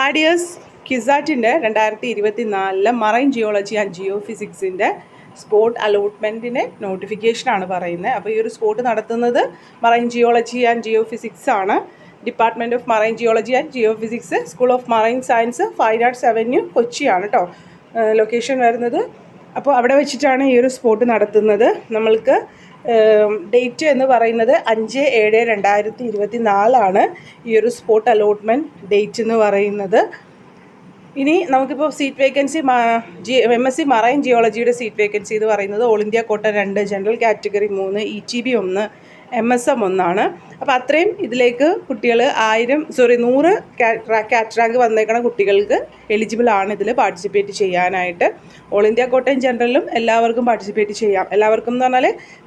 ഹാഡിയേഴ്സ് കിസാറ്റിൻ്റെ 2024 marine geology and ജിയോ ഫിസിക്സിൻ്റെ സ്പോട്ട് അലോട്ട്മെൻറ്റിൻ്റെ നോട്ടിഫിക്കേഷനാണ് പറയുന്നത്. അപ്പോൾ ഈ ഒരു സ്പോട്ട് നടത്തുന്നത് marine geology and geophysics ആണ്. Department of marine geology and geophysics, school of marine science, fine arts avenue, കൊച്ചിയാണ് കേട്ടോ ലൊക്കേഷൻ വരുന്നത്. അപ്പോൾ അവിടെ വെച്ചിട്ടാണ് ഈ ഒരു സ്പോട്ട് നടത്തുന്നത്. നമ്മൾക്ക് ഡേറ്റ് എന്ന് പറയുന്നത് 5/7/2024 ഈ ഒരു സ്പോട്ട് അലോട്ട്മെൻറ്റ് ഡേറ്റ് എന്ന് പറയുന്നത്. ഇനി നമുക്കിപ്പോൾ സീറ്റ് വേക്കൻസി MSc മറൈൻ ജിയോളജിയുടെ സീറ്റ് വേക്കൻസി എന്ന് പറയുന്നത് ഓൾ ഇന്ത്യ കോട്ട 2, ജനറൽ കാറ്റഗറി 3, ETB 1, MSM 1 അപ്പോൾ അത്രയും ഇതിലേക്ക് കുട്ടികൾ 100 കാറ്റ് റാങ്ക് വന്നേക്കണ കുട്ടികൾക്ക് എലിജിബിൾ ആണ് ഇതിൽ പാർട്ടിസിപ്പേറ്റ് ചെയ്യാനായിട്ട്. ഓൾ ഇന്ത്യ കോട്ടയും ജനറലും എല്ലാവർക്കും പാർട്ടിസിപ്പേറ്റ് ചെയ്യാം. എല്ലാവർക്കും എന്ന് പറഞ്ഞാൽ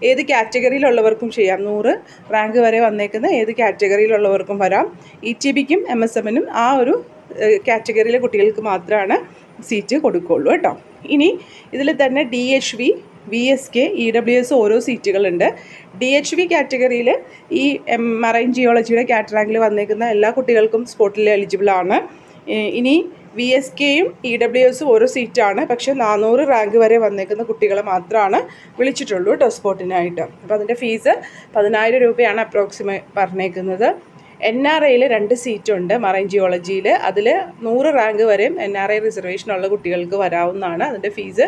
ഏത് കാറ്റഗറിയിലുള്ളവർക്കും ചെയ്യാം. 100 റാങ്ക് വരെ വന്നേക്കുന്ന ഏത് കാറ്റഗറിയിലുള്ളവർക്കും വരാം. ETBക്കും MSMനും ആ ഒരു കാറ്റഗറിയിലെ കുട്ടികൾക്ക് മാത്രമാണ് സീറ്റ് കൊടുക്കുകയുള്ളൂ കേട്ടോ. ഇനി ഇതിൽ തന്നെ DHV, VSK, EWS ഓരോ സീറ്റുകളുണ്ട്. DHV കാറ്റഗറിയിൽ ഈ മറൈൻ ജിയോളജിയുടെ കാറ്റ് റാങ്കിൽ വന്നേക്കുന്ന എല്ലാ കുട്ടികൾക്കും സ്പോട്ടിൽ എലിജിബിളാണ്. ഇനി VSKയും EWSും ഓരോ സീറ്റാണ്. പക്ഷേ 400 റാങ്ക് വരെ വന്നേക്കുന്ന കുട്ടികളെ മാത്രമാണ് വിളിച്ചിട്ടുള്ളൂ കേട്ടോ സ്പോട്ടിനായിട്ട്. അപ്പോൾ അതിൻ്റെ ഫീസ് 10,000 രൂപയാണ് അപ്രോക്സിമേറ്റ് പറഞ്ഞേക്കുന്നത്. NRIയിൽ 2 സീറ്റുണ്ട് മറൈൻ ജിയോളജിയിൽ. അതിൽ 100 റാങ്ക് വരെയും NRI റിസർവേഷനുള്ള കുട്ടികൾക്ക് വരാവുന്നതാണ്. അതിൻ്റെ ഫീസ്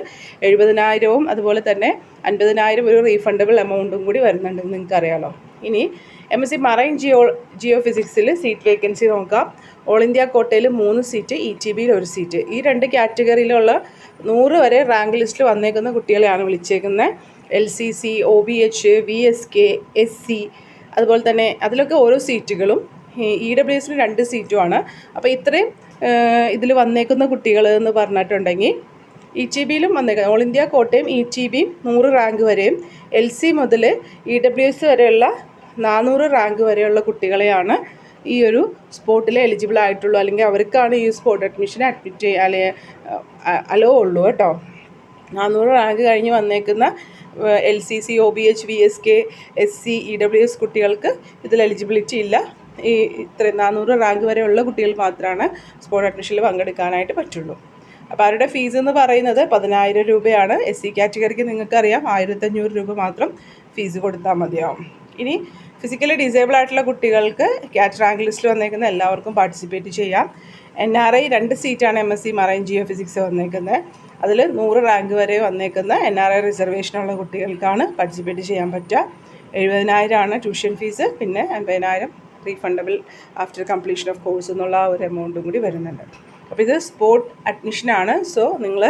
70,000 അതുപോലെ തന്നെ 50,000 ഒരു റീഫണ്ടബിൾ എമൗണ്ടും കൂടി വരുന്നുണ്ട്, നിങ്ങൾക്കറിയാലോ. ഇനി MSc മറൈൻ ജിയോ ഫിസിക്സിൽ സീറ്റ് വേക്കൻസി നോക്കാം. ഓൾ ഇന്ത്യ കോട്ടയിൽ 3 സീറ്റ്, ETBയിൽ 1 സീറ്റ്. ഈ 2 കാറ്റഗറിയിലുള്ള 100 വരെ റാങ്ക് ലിസ്റ്റിൽ വന്നേക്കുന്ന കുട്ടികളെയാണ് വിളിച്ചേക്കുന്നത്. LCC, OBH, VSK, SC അതുപോലെ തന്നെ അതിലൊക്കെ ഓരോ സീറ്റുകളും. EWSന് 2 സീറ്റുമാണ്. അപ്പോൾ ഇത്രയും ഇതിൽ വന്നേക്കുന്ന കുട്ടികൾ എന്ന് പറഞ്ഞിട്ടുണ്ടെങ്കിൽ ETBയിലും വന്നേക്കുന്നത് ഓൾ ഇന്ത്യ കോട്ടയം ETBയും 100 റാങ്ക് വരെയും LC മുതൽ EWS വരെയുള്ള 400 റാങ്ക് വരെയുള്ള കുട്ടികളെയാണ് ഈ ഒരു സ്പോട്ടിൽ എലിജിബിൾ ആയിട്ടുള്ളൂ. അല്ലെങ്കിൽ അവർക്കാണ് ഈ സ്പോട്ട് അഡ്മിഷൻ അഡ്മിറ്റ് ചെയ്യുക അല്ലെങ്കിൽ അലോ ഉള്ളൂ കേട്ടോ. 400 റാങ്ക് കഴിഞ്ഞ് വന്നേക്കുന്ന LCC, OBH, VSK, SC, EWS കുട്ടികൾക്ക് ഇതിൽ എലിജിബിലിറ്റി ഇല്ല. ഈ ഇത്രയും 400 റാങ്ക് വരെയുള്ള കുട്ടികൾ മാത്രമാണ് സ്പോട്ട് അഡ്മിഷനിൽ പങ്കെടുക്കാനായിട്ട് പറ്റുള്ളൂ. അപ്പോൾ അവരുടെ ഫീസ് എന്ന് പറയുന്നത് 10,000 രൂപയാണ്. SC കാറ്റഗറിക്ക് നിങ്ങൾക്കറിയാം 1,500 രൂപ മാത്രം ഫീസ് കൊടുത്താൽ മതിയാവും. ഇനി ഫിസിക്കലി ഡിസേബിൾ ആയിട്ടുള്ള കുട്ടികൾക്ക് കാറ്റ് റാങ്ക് ലിസ്റ്റിൽ വന്നേക്കുന്ന എല്ലാവർക്കും പാർട്ടിസിപ്പേറ്റ് ചെയ്യാം. NRI 2 സീറ്റാണ് MSc മറൈൻ ജിയോ ഫിസിക്സ് വന്നേക്കുന്നത്. അതിൽ 100 റാങ്ക് വരെ വന്നേക്കുന്ന NRI റിസർവേഷനുള്ള കുട്ടികൾക്കാണ് പാർട്ടിസിപ്പേറ്റ് ചെയ്യാൻ പറ്റുക. 70,000 ട്യൂഷൻ ഫീസ്, പിന്നെ 50,000 refundable after completion of course എന്നുള്ള ഒരു എമൗണ്ടും കൂടി വരുന്നുണ്ട്. അപ്പോൾ ഇത് സ്പോട്ട് അഡ്മിഷനാണ്. സോ നിങ്ങൾ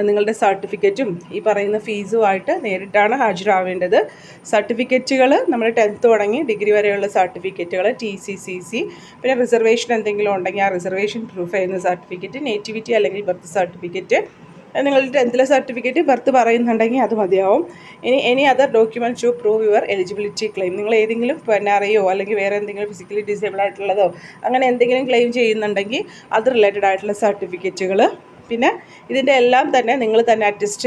നിങ്ങളുടെ സർട്ടിഫിക്കറ്റും ഈ പറയുന്ന ഫീസുമായിട്ട് നേരിട്ടാണ് ഹാജരാവേണ്ടത്. സർട്ടിഫിക്കറ്റുകൾ നമ്മൾ 10th തുടങ്ങി ഡിഗ്രി വരെയുള്ള സർട്ടിഫിക്കറ്റുകൾ, TCCC, പിന്നെ റിസർവേഷൻ എന്തെങ്കിലും ഉണ്ടെങ്കിൽ ആ റിസർവേഷൻ പ്രൂഫ് ചെയ്യുന്ന സർട്ടിഫിക്കറ്റ്, നേറ്റിവിറ്റി അല്ലെങ്കിൽ ബർത്ത് സർട്ടിഫിക്കറ്റ്, നിങ്ങളുടെ 10th സർട്ടിഫിക്കറ്റ് ബർത്ത് പറയുന്നുണ്ടെങ്കിൽ അത് മതിയാവും. ഇനി any other documents to prove your eligibility claim. നിങ്ങൾ ഏതെങ്കിലും NRIയോ അല്ലെങ്കിൽ വേറെ എന്തെങ്കിലും ഫിസിക്കലി ഡിസേബിൾ ആയിട്ടുള്ളതോ അങ്ങനെ എന്തെങ്കിലും ക്ലെയിം ചെയ്യുന്നുണ്ടെങ്കിൽ അത് റിലേറ്റഡ് ആയിട്ടുള്ള സർട്ടിഫിക്കറ്റുകൾ, പിന്നെ ഇതിൻ്റെ എല്ലാം തന്നെ നിങ്ങൾ തന്നെ അറ്റസ്റ്റ്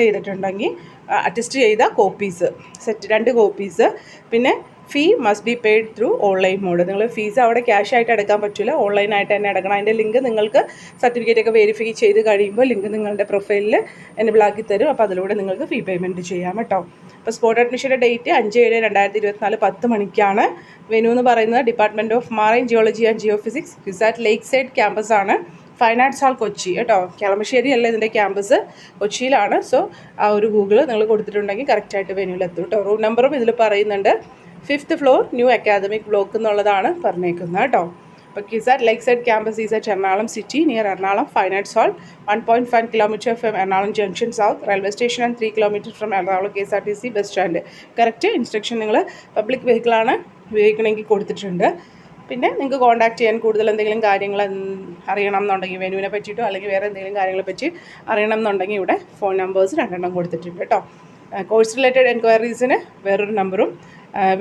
ചെയ്ത കോപ്പീസ് സെറ്റ് 2 കോപ്പീസ്. പിന്നെ fee must be paid through online mode. നിങ്ങൾ ഫീസ് അവിടെ ക്യാഷ് ആയിട്ട് അടക്കാൻ പറ്റില്ല, ഓൺലൈനായിട്ട് തന്നെ അടക്കണം. അതിൻ്റെ ലിങ്ക് നിങ്ങൾക്ക് സർട്ടിഫിക്കറ്റൊക്കെ വെരിഫൈ ചെയ്ത് കഴിയുമ്പോൾ ലിങ്ക് നിങ്ങളുടെ പ്രൊഫൈലിൽ എനേബിൾ ആക്കി തരും. അപ്പോൾ അതിലൂടെ നിങ്ങൾക്ക് ഫീ പേയ്മെൻറ്റ് ചെയ്യാം കേട്ടോ. അപ്പോൾ സ്പോട്ട് അഡ്മിഷൻ്റെ ഡേറ്റ് 5/7/2024 10 മണിക്കാണ്. വെന്യൂ എന്ന് പറയുന്നത് department of marine geology and geophysics, CUSAT lake side ക്യാമ്പസാണ്. ഫൈൻ ആർട്സ് ഹാൾ കൊച്ചി കേട്ടോ. കളമശ്ശേരി അല്ല ഇതിൻ്റെ ക്യാമ്പസ്, കൊച്ചിയിലാണ്. സോ ആ ഒരു ഗൂഗിൾ നിങ്ങൾ കൊടുത്തിട്ടുണ്ടെങ്കിൽ കറക്റ്റായിട്ട് വെന്യൂവിലെത്തും കേട്ടോ. റൂം നമ്പറും ഇതിൽ പറയുന്നുണ്ട്. 5th floor, new academic block എന്നുള്ളതാണ് പറഞ്ഞേക്കുന്നത് കേട്ടോ. അപ്പോൾ CUSAT lake side campus is at Ernakulam city near Ernakulam fine arts hall, 1.5 kilometre from Ernakulam junction south railway station and 3 kilometre from Ernakulam KSRTC bus stand. Correct instruction നിങ്ങൾ പബ്ലിക് വെഹിക്കിളാണ് ഉപയോഗിക്കണമെങ്കിൽ കൊടുത്തിട്ടുണ്ട്. പിന്നെ നിങ്ങൾക്ക് കോൺടാക്ട് ചെയ്യാൻ കൂടുതൽ എന്തെങ്കിലും കാര്യങ്ങൾ അറിയണം എന്നുണ്ടെങ്കിൽ വെന്യൂവിനെ പറ്റിയിട്ടോ അല്ലെങ്കിൽ വേറെ എന്തെങ്കിലും കാര്യങ്ങളെ പറ്റി അറിയണം എന്നുണ്ടെങ്കിൽ ഇവിടെ ഫോൺ നമ്പേഴ്സ് 2 കൊടുത്തിട്ടുണ്ട് കേട്ടോ. കോഴ്സ് റിലേറ്റഡ് എൻക്വയറീസിന് വേറൊരു നമ്പറും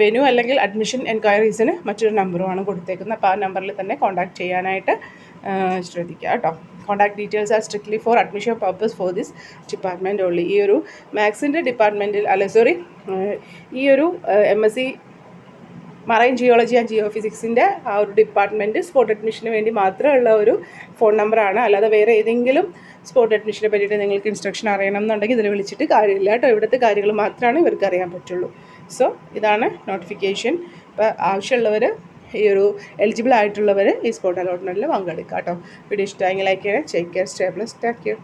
വെന്യൂ അല്ലെങ്കിൽ അഡ്മിഷൻ എൻക്വയറീസിന് മറ്റൊരു നമ്പറുമാണ് കൊടുത്തേക്കുന്നത്. അപ്പോൾ ആ നമ്പറിൽ തന്നെ കോൺടാക്ട് ചെയ്യാനായിട്ട് ശ്രദ്ധിക്കുക കേട്ടോ. Contact details are strictly for admission purpose for this department only. ഈ ഒരു മാത്സിൻ്റെ ഡിപ്പാർട്ട്മെൻറ്റിൽ ഈ ഒരു MSc മറൈൻ ജിയോളജി ആൻഡ് ജിയോ ഫിസിക്സിൻ്റെ ആ ഒരു ഡിപ്പാർട്ട്മെൻറ്റ് സ്പോട്ട് അഡ്മിഷന് വേണ്ടി മാത്രമുള്ള ഒരു ഫോൺ നമ്പറാണ്. അല്ലാതെ വേറെ ഏതെങ്കിലും സ്പോട്ട് അഡ്മിഷനെ പറ്റിയിട്ട് നിങ്ങൾക്ക് ഇൻസ്ട്രക്ഷൻ അറിയണം എന്നുണ്ടെങ്കിൽ ഇതിൽ വിളിച്ചിട്ട് കാര്യമില്ല കേട്ടോ. ഇവിടുത്തെ കാര്യങ്ങൾ മാത്രമാണ് ഇവർക്ക് അറിയാൻ പറ്റുള്ളൂ. സോ ഇതാണ് നോട്ടിഫിക്കേഷൻ. ഇപ്പോൾ ആവശ്യമുള്ളവർ, ഈ ഒരു എലിജിബിൾ ആയിട്ടുള്ളവർ ഈ സ്പോട്ട് അലോട്ട്മെൻറ്റിൽ പങ്കെടുക്കുക കേട്ടോ. വീഡിയോ ഇഷ്ടമായെങ്കിൽ ലൈക്ക് ചെയ്യണം. Take care, stay blessed. Thank you.